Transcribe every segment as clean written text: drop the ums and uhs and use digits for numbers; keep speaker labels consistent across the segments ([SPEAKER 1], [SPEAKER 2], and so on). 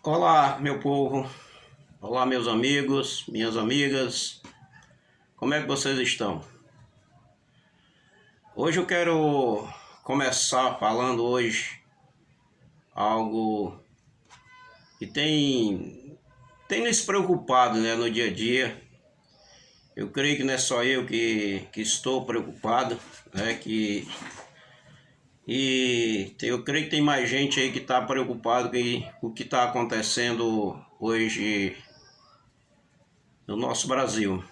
[SPEAKER 1] Olá, meu povo. Olá, meus amigos, minhas amigas. Como é que vocês estão? Hoje eu quero começar falando algo que tem nos preocupado, né, no dia a dia. Eu creio que não é só eu que estou preocupado, né, eu creio que tem mais gente aí que está preocupado com o que está acontecendo hoje no nosso Brasil.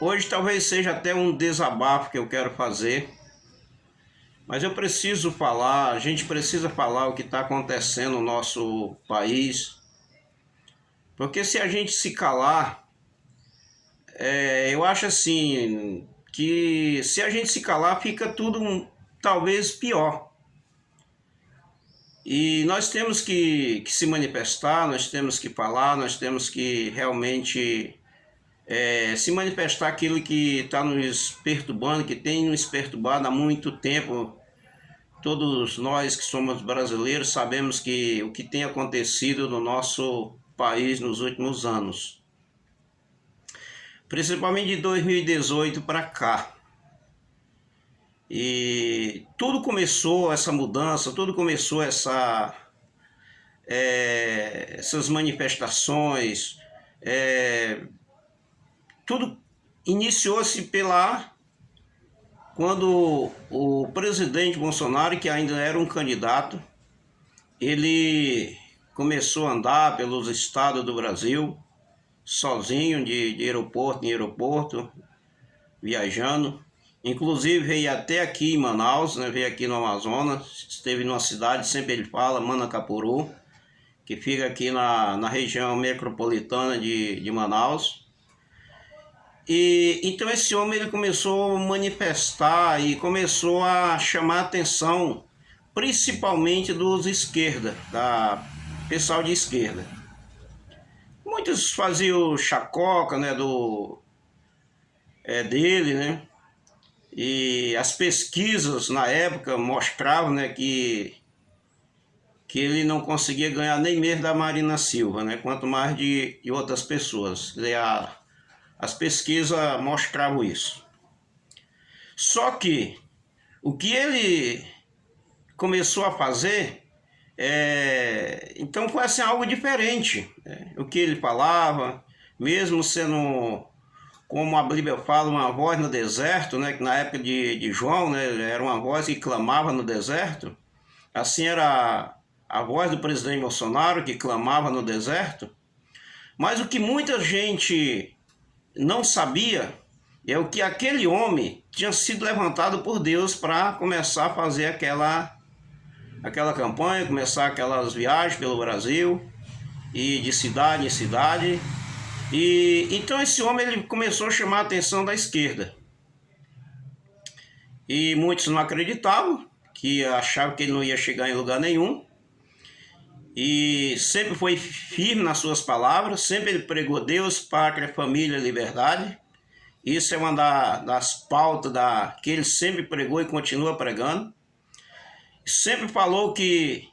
[SPEAKER 1] Hoje talvez seja até um desabafo que eu quero fazer, mas a gente precisa falar o que está acontecendo no nosso país, porque se a gente se calar, eu acho assim, que se a gente se calar fica tudo talvez pior. E nós temos que se manifestar, nós temos que falar, nós temos que realmente se manifestar aquilo que está nos perturbando, que tem nos perturbado há muito tempo. Todos nós que somos brasileiros sabemos que o que tem acontecido no nosso país nos últimos anos, principalmente de 2018 para cá. E tudo começou essa mudança, tudo começou essas manifestações, tudo iniciou-se quando o presidente Bolsonaro, que ainda era um candidato, ele começou a andar pelos estados do Brasil, sozinho, de aeroporto em aeroporto, viajando. Inclusive veio até aqui em Manaus, né? Veio aqui no Amazonas, esteve numa cidade, sempre ele fala, Manacapuru, que fica aqui na região metropolitana de Manaus. E então esse homem ele começou a manifestar e começou a chamar a atenção, principalmente dos esquerda, da pessoal de esquerda. Muitos faziam chacoca, né, dele, né? E as pesquisas na época mostravam, né, que ele não conseguia ganhar nem mesmo da Marina Silva, né, quanto mais de outras pessoas. As pesquisas mostravam isso. Só que o que ele começou a fazer, então foi assim, algo diferente. O que ele falava, mesmo sendo, como a Bíblia fala, uma voz no deserto, né, que na época de João, né, era uma voz que clamava no deserto. Assim era a voz do presidente Bolsonaro, que clamava no deserto. Mas o que muita gente não sabia é o que aquele homem tinha sido levantado por Deus para começar a fazer aquela campanha, começar aquelas viagens pelo Brasil e de cidade em cidade. E então esse homem ele começou a chamar a atenção da esquerda. E muitos não acreditavam, que achavam que ele não ia chegar em lugar nenhum. E sempre foi firme nas suas palavras, sempre ele pregou Deus, pátria, família, liberdade. Isso é uma das pautas que ele sempre pregou e continua pregando. Sempre falou que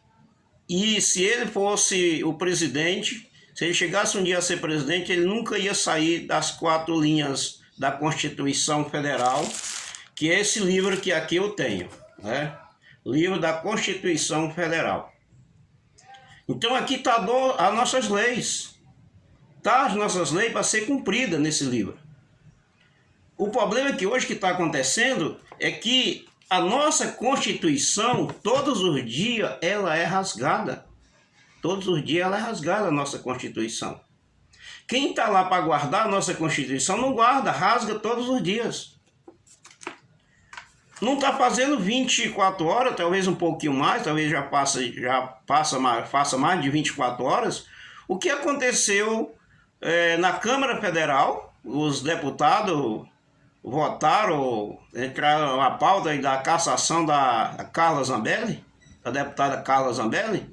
[SPEAKER 1] se ele fosse o presidente, se ele chegasse um dia a ser presidente, ele nunca ia sair das 4 linhas da Constituição Federal, que é esse livro que aqui eu tenho, né? Livro da Constituição Federal. Então aqui está as nossas leis. Tá as nossas leis para ser cumpridas nesse livro. O problema é que hoje que está acontecendo é que a nossa Constituição, todos os dias, ela é rasgada. Todos os dias ela é rasgada, a nossa Constituição. Quem está lá para guardar a nossa Constituição não guarda, rasga todos os dias. Não está fazendo 24 horas, talvez um pouquinho mais, talvez faça mais de 24 horas. O que aconteceu na Câmara Federal, os deputados votaram, entraram a pauta da cassação da Carla Zambelli, da deputada Carla Zambelli.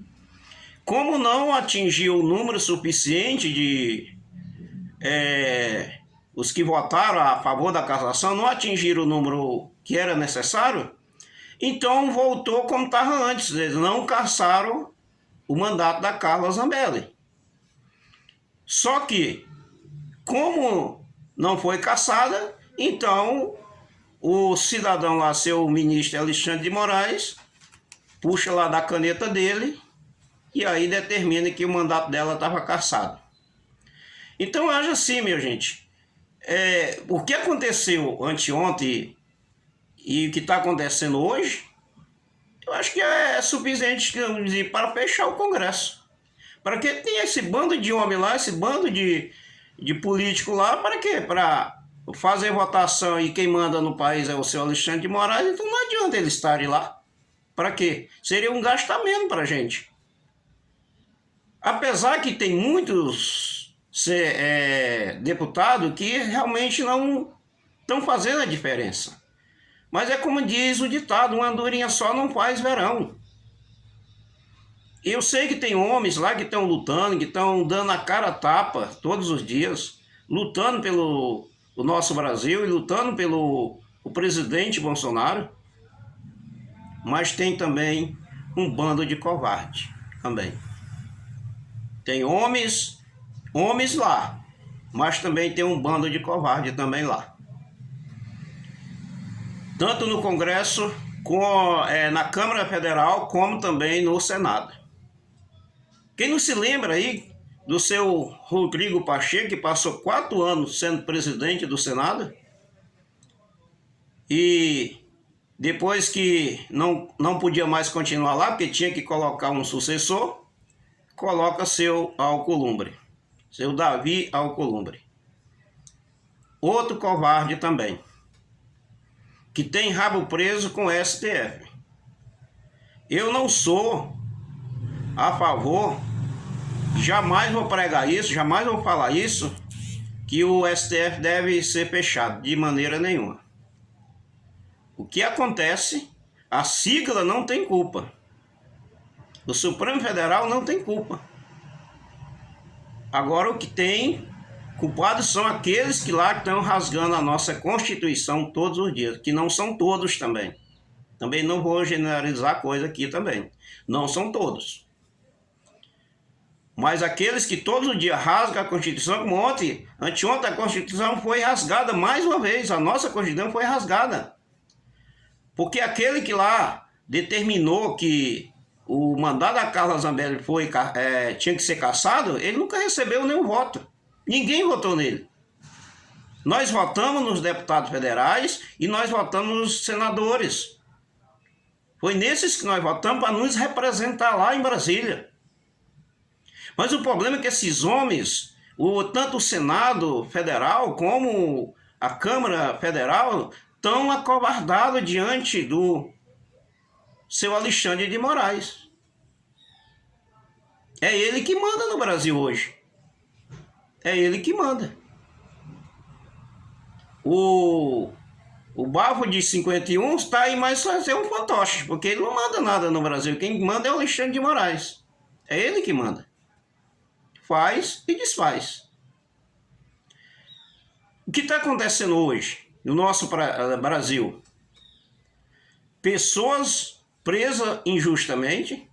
[SPEAKER 1] Como não atingiu o número suficiente de os que votaram a favor da cassação, não atingiram o número que era necessário, Então voltou como estava antes, eles não cassaram o mandato da Carla Zambelli. Só que, como não foi cassada, então o cidadão lá, seu ministro Alexandre de Moraes, puxa lá da caneta dele e aí determina que o mandato dela estava cassado. Então haja assim, minha gente. O que aconteceu anteontem e o que está acontecendo hoje, eu acho que é suficiente para fechar o Congresso. Para que tem esse bando de homem lá, esse bando de político lá, para quê? Para fazer votação e quem manda no país é o seu Alexandre de Moraes, então não adianta eles estarem lá. Para quê? Seria um gastamento para a gente. Apesar que tem muitos deputados que realmente não estão fazendo a diferença. Mas é como diz o ditado, uma andorinha só não faz verão. Eu sei que tem homens lá que estão lutando, que estão dando a cara a tapa todos os dias, lutando pelo o nosso Brasil e lutando pelo o presidente Bolsonaro. Mas tem também um bando de covarde também. Tem homens lá, mas também tem um bando de covarde também lá. Tanto no Congresso, na Câmara Federal, como também no Senado. Quem não se lembra aí do seu Rodrigo Pacheco, que passou 4 anos sendo presidente do Senado, e depois que não podia mais continuar lá, porque tinha que colocar um sucessor, coloca seu Alcolumbre, seu Davi Alcolumbre. Outro covarde também, que tem rabo preso com o STF. Eu não sou a favor, jamais vou pregar isso, jamais vou falar isso, que o STF deve ser fechado, de maneira nenhuma. O que acontece, a sigla não tem culpa. O Supremo Federal não tem culpa. Agora o que tem culpados são aqueles que lá estão rasgando a nossa Constituição todos os dias, que não são todos também. Também não vou generalizar coisa aqui também. Não são todos. Mas aqueles que todos os dias rasgam a Constituição, como anteontem a Constituição foi rasgada mais uma vez, a nossa Constituição foi rasgada. Porque aquele que lá determinou que o mandato da Carla Zambelli tinha que ser cassado, ele nunca recebeu nenhum voto. Ninguém votou nele. Nós votamos nos deputados federais e nós votamos nos senadores. Foi nesses que nós votamos para nos representar lá em Brasília. Mas o problema é que esses homens, tanto o Senado Federal como a Câmara Federal, estão acovardados diante do seu Alexandre de Moraes. É ele que manda no Brasil hoje. É ele que manda. O bafo de 51 está aí mais fazer um fantoche, porque ele não manda nada no Brasil. Quem manda é o Alexandre de Moraes. É ele que manda. Faz e desfaz. O que está acontecendo hoje no nosso Brasil? Pessoas presas injustamente,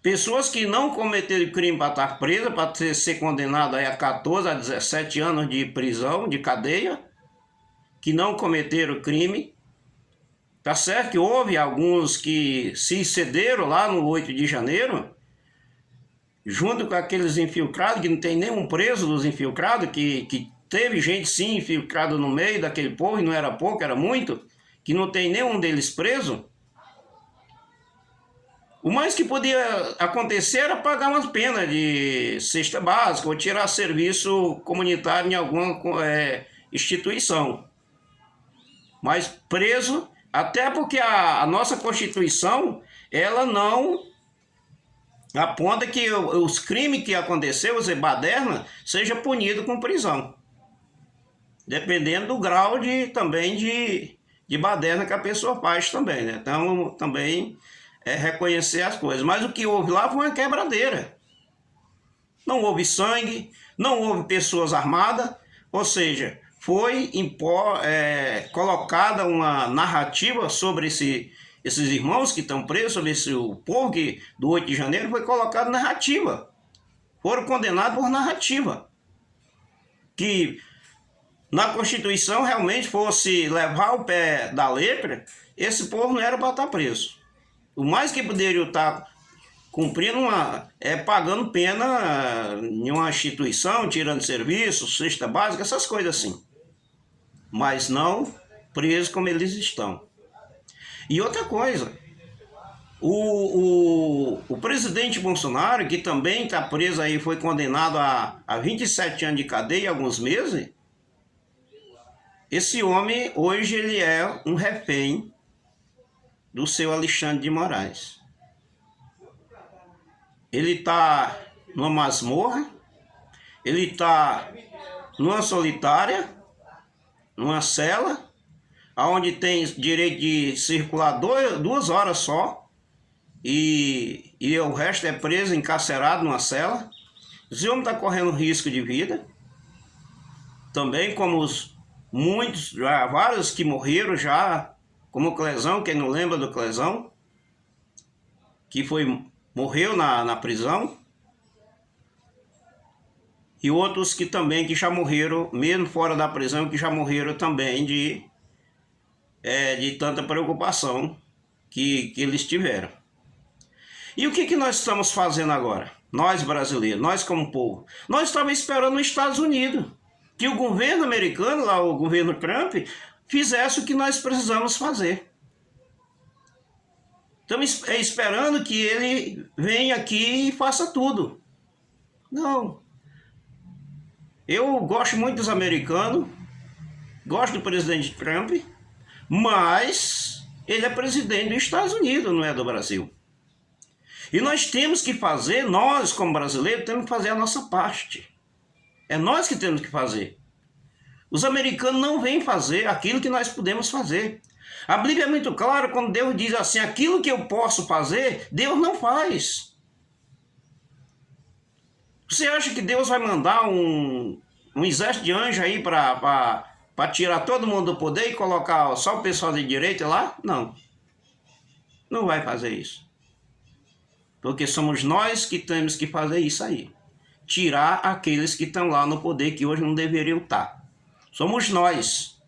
[SPEAKER 1] pessoas que não cometeram crime para estar presas, para ser condenado a 14 a 17 anos de prisão, de cadeia, que não cometeram crime. Tá certo que houve alguns que se excederam lá no 8 de janeiro, junto com aqueles infiltrados, que não tem nenhum preso dos infiltrados, que teve gente sim infiltrada no meio daquele povo, e não era pouco, era muito, que não tem nenhum deles preso. O mais que podia acontecer era pagar umas penas de cesta básica ou tirar serviço comunitário em alguma instituição. Mas preso, até porque a nossa Constituição, ela não aponta que os crimes que aconteceu, os baderna, seja punido com prisão. Dependendo do grau também de baderna que a pessoa faz também, né? Então, também reconhecer as coisas. Mas o que houve lá foi uma quebradeira. Não houve sangue, não houve pessoas armadas, ou seja, foi colocada uma narrativa sobre esse esses irmãos que estão presos, sobre o povo que, do 8 de janeiro, foi colocado narrativa. Foram condenados por narrativa. Que na Constituição realmente fosse levar o pé da letra, esse povo não era para estar preso. O mais que poderia estar cumprindo pagando pena em uma instituição, tirando serviço, cesta básica, essas coisas assim. Mas não presos como eles estão. E outra coisa, o presidente Bolsonaro, que também está preso aí, foi condenado a 27 anos de cadeia, alguns meses, esse homem, hoje, ele é um refém do seu Alexandre de Moraes. Ele está numa masmorra, ele está numa solitária, numa cela, onde tem direito de circular 2 horas só, e o resto é preso, encarcerado numa cela. Esse homem está correndo risco de vida, também como muitos, já vários que morreram já, como o Clezão, quem não lembra do Clezão, que morreu na prisão, e outros que também que já morreram, mesmo fora da prisão, que já morreram também de tanta preocupação que eles tiveram. E o que nós estamos fazendo agora? Nós brasileiros, nós como povo. Nós estamos esperando os Estados Unidos, que o governo americano, lá o governo Trump, fizesse o que nós precisamos fazer. Estamos esperando que ele venha aqui e faça tudo. Não. Eu gosto muito dos americanos, gosto do presidente Trump, mas ele é presidente dos Estados Unidos, não é do Brasil. E nós temos que fazer, nós como brasileiros, temos que fazer a nossa parte. É nós que temos que fazer. Os americanos não vêm fazer aquilo que nós podemos fazer. A Bíblia é muito clara quando Deus diz assim, aquilo que eu posso fazer, Deus não faz. Você acha que Deus vai mandar um exército de anjos aí para tirar todo mundo do poder e colocar só o pessoal de direita lá? Não. Não vai fazer isso. Porque somos nós que temos que fazer isso aí. Tirar aqueles que estão lá no poder que hoje não deveriam estar. Somos nós.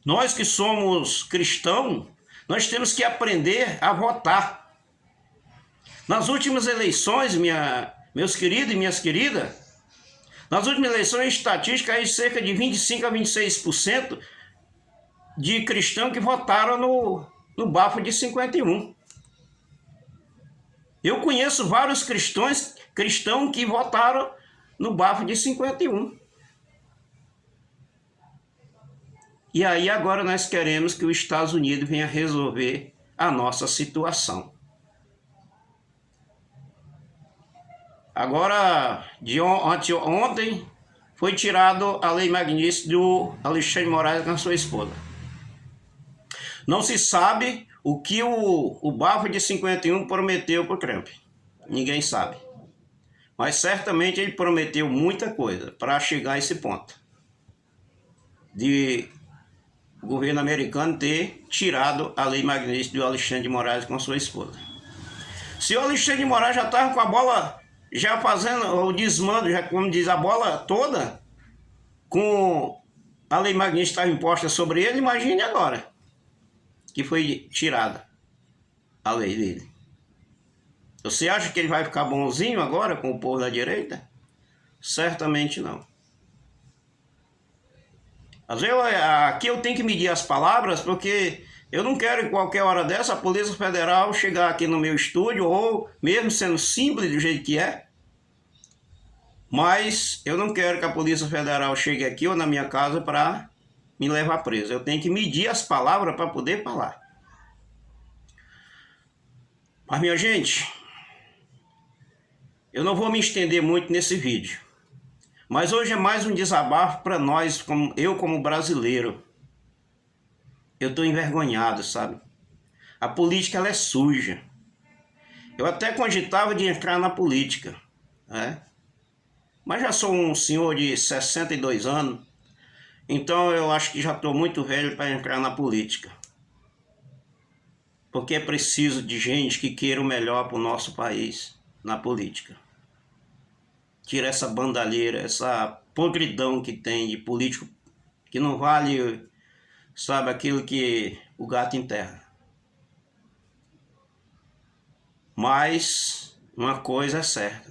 [SPEAKER 1] Nós que somos cristãos, nós temos que aprender a votar. Nas últimas eleições, meus queridos e minhas queridas, nas últimas eleições, estatística aí cerca de 25% a 26% de cristãos que votaram no bafo de 51. Eu conheço vários cristãos que votaram no bafo de 51. E aí agora nós queremos que os Estados Unidos venha resolver a nossa situação. Agora, ontem, foi tirado a lei magnífica do Alexandre de Moraes com a sua esposa. Não se sabe o que o bafo de 51 prometeu para o Trump. Ninguém sabe. Mas certamente ele prometeu muita coisa para chegar a esse ponto. De o governo americano ter tirado a lei magnífica do Alexandre de Moraes com a sua esposa. Se o Alexandre de Moraes já estava com a bola, já fazendo o desmando, já como diz, a bola toda, com a lei magnífica estava imposta sobre ele, imagine agora, que foi tirada a lei dele. Você acha que ele vai ficar bonzinho agora com o povo da direita? Certamente não. Às vezes aqui eu tenho que medir as palavras, porque eu não quero em qualquer hora dessa a Polícia Federal chegar aqui no meu estúdio, ou mesmo sendo simples do jeito que é, mas eu não quero que a Polícia Federal chegue aqui ou na minha casa para me levar preso. Eu tenho que medir as palavras para poder falar. Mas, minha gente, eu não vou me estender muito nesse vídeo. Mas hoje é mais um desabafo para nós, como brasileiro. Eu estou envergonhado, sabe? A política, ela é suja. Eu até cogitava de entrar na política, né? Mas já sou um senhor de 62 anos, então eu acho que já estou muito velho para entrar na política. porque é preciso de gente que queira o melhor para o nosso país na política. Tira essa bandalheira, essa podridão que tem de político que não vale, sabe, aquilo que o gato enterra. Mas uma coisa é certa,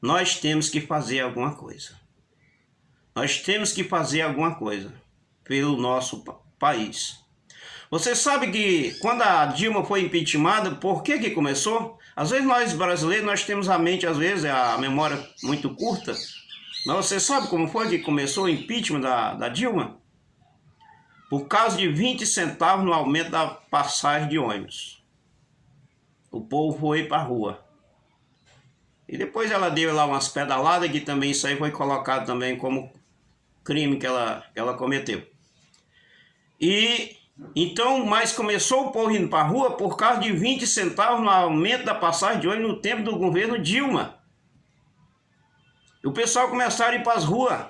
[SPEAKER 1] nós temos que fazer alguma coisa. Nós temos que fazer alguma coisa pelo nosso país. Você sabe que quando a Dilma foi impeachmentada, por que começou? Às vezes nós brasileiros, nós temos a mente, às vezes, a memória muito curta. Mas você sabe como foi que começou o impeachment da Dilma? Por causa de 20 centavos no aumento da passagem de ônibus. O povo foi para a rua. E depois ela deu lá umas pedaladas, que também isso aí foi colocado também como crime que ela cometeu. E então, mas começou o povo indo para a rua por causa de 20 centavos no aumento da passagem de ônibus no tempo do governo Dilma. E o pessoal começaram a ir para as ruas.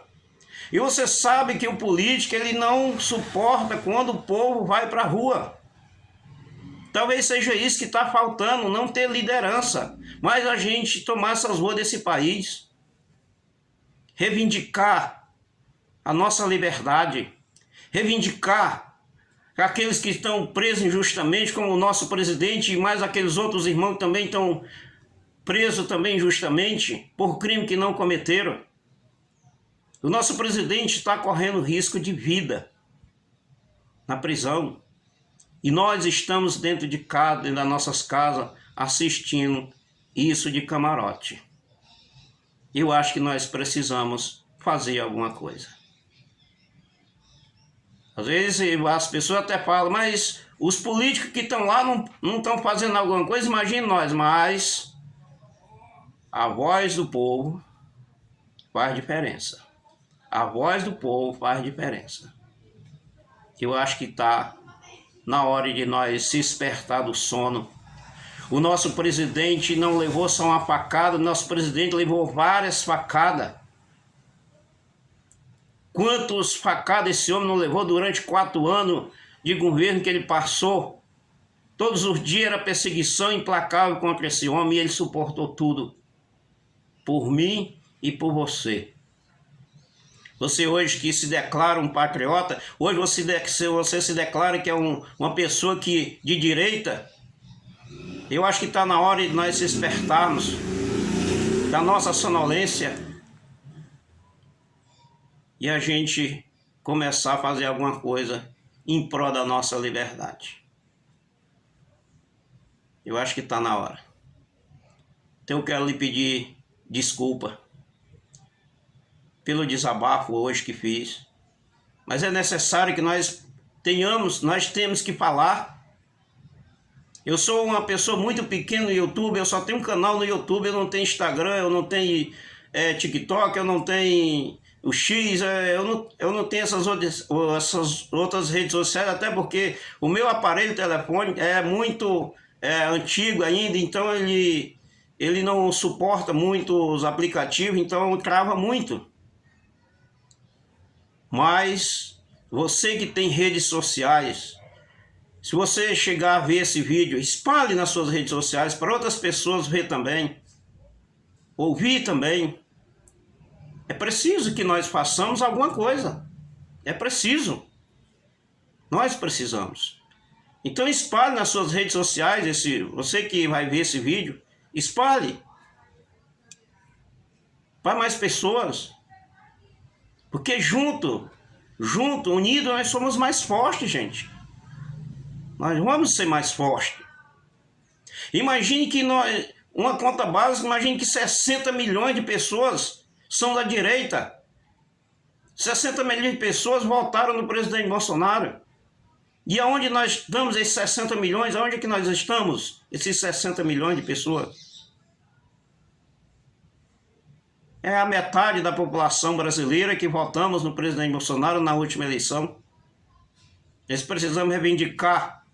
[SPEAKER 1] E você sabe que o político ele não suporta quando o povo vai para a rua. Talvez seja isso que está faltando, não ter liderança. Mas a gente tomar essas ruas desse país, reivindicar a nossa liberdade, reivindicar aqueles que estão presos injustamente, como o nosso presidente e mais aqueles outros irmãos que também estão presos também injustamente por crime que não cometeram. O nosso presidente está correndo risco de vida na prisão. E nós estamos dentro de casa, dentro das nossas casas, assistindo isso de camarote. Eu acho que nós precisamos fazer alguma coisa. Às vezes as pessoas até falam, mas os políticos que estão lá não estão fazendo alguma coisa, imagine nós, mas a voz do povo faz diferença. A voz do povo faz diferença. Eu acho que está na hora de nós se despertar do sono. O nosso presidente não levou só uma facada, o nosso presidente levou várias facadas. Quantas facadas esse homem não levou durante 4 anos de governo que ele passou? Todos os dias era perseguição implacável contra esse homem e ele suportou tudo. Por mim e por você. Você hoje que se declara um patriota, hoje você se declara que é uma pessoa de direita, eu acho que está na hora de nós despertarmos da nossa sonolência e a gente começar a fazer alguma coisa em prol da nossa liberdade. Eu acho que está na hora. Então eu quero lhe pedir desculpa pelo desabafo hoje que fiz, mas é necessário que nós temos que falar. Eu sou uma pessoa muito pequena no YouTube, eu só tenho um canal no YouTube, eu não tenho Instagram, eu não tenho TikTok, eu não tenho o X, eu não tenho essas outras redes sociais, até porque o meu aparelho telefônico é muito antigo ainda, então ele não suporta muito os aplicativos, então trava muito. Mas você que tem redes sociais, se você chegar a ver esse vídeo, espalhe nas suas redes sociais para outras pessoas ver também, ouvir também. É preciso que nós façamos alguma coisa. É preciso. Nós precisamos. Então espalhe nas suas redes sociais, você que vai ver esse vídeo, espalhe para mais pessoas. Porque junto, unido, nós somos mais fortes, gente. Nós vamos ser mais fortes. Imagine que uma conta básica, imagine que 60 milhões de pessoas são da direita. 60 milhões de pessoas votaram no presidente Bolsonaro. E aonde nós estamos, esses 60 milhões, aonde é que nós estamos, esses 60 milhões de pessoas? É a metade da população brasileira que votamos no presidente Bolsonaro na última eleição. Nós precisamos reivindicar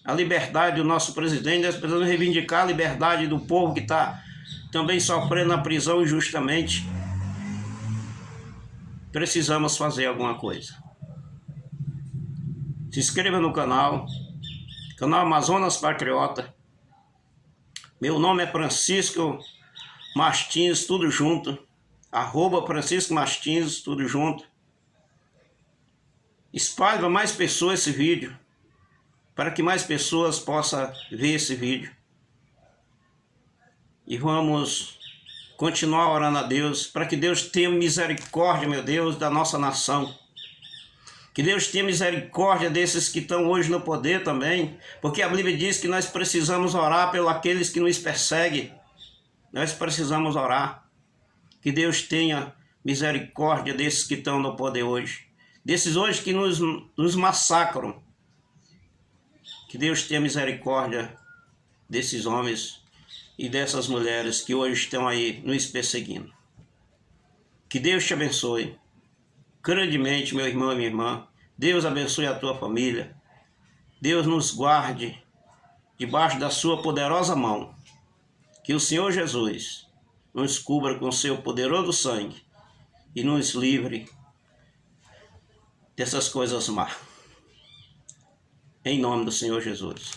[SPEAKER 1] a liberdade do nosso presidente, nós precisamos reivindicar a liberdade do povo que está também sofrendo na prisão injustamente. Precisamos fazer alguma coisa. Se inscreva no canal, Canal Amazonas Patriota. Meu nome é Francisco Martins, tudo junto. @Francisco Martins, tudo junto. Espalhe para mais pessoas esse vídeo, para que mais pessoas possam ver esse vídeo. E vamos continuar orando a Deus, para que Deus tenha misericórdia, meu Deus, da nossa nação. Que Deus tenha misericórdia desses que estão hoje no poder também, porque a Bíblia diz que nós precisamos orar pelos aqueles que nos perseguem. Nós precisamos orar. Que Deus tenha misericórdia desses que estão no poder hoje. Desses hoje que nos massacram. Que Deus tenha misericórdia desses homens e dessas mulheres que hoje estão aí nos perseguindo. Que Deus te abençoe grandemente, meu irmão e minha irmã. Deus abençoe a tua família. Deus nos guarde debaixo da sua poderosa mão. Que o Senhor Jesus nos cubra com seu poderoso sangue e nos livre dessas coisas más. Em nome do Senhor Jesus.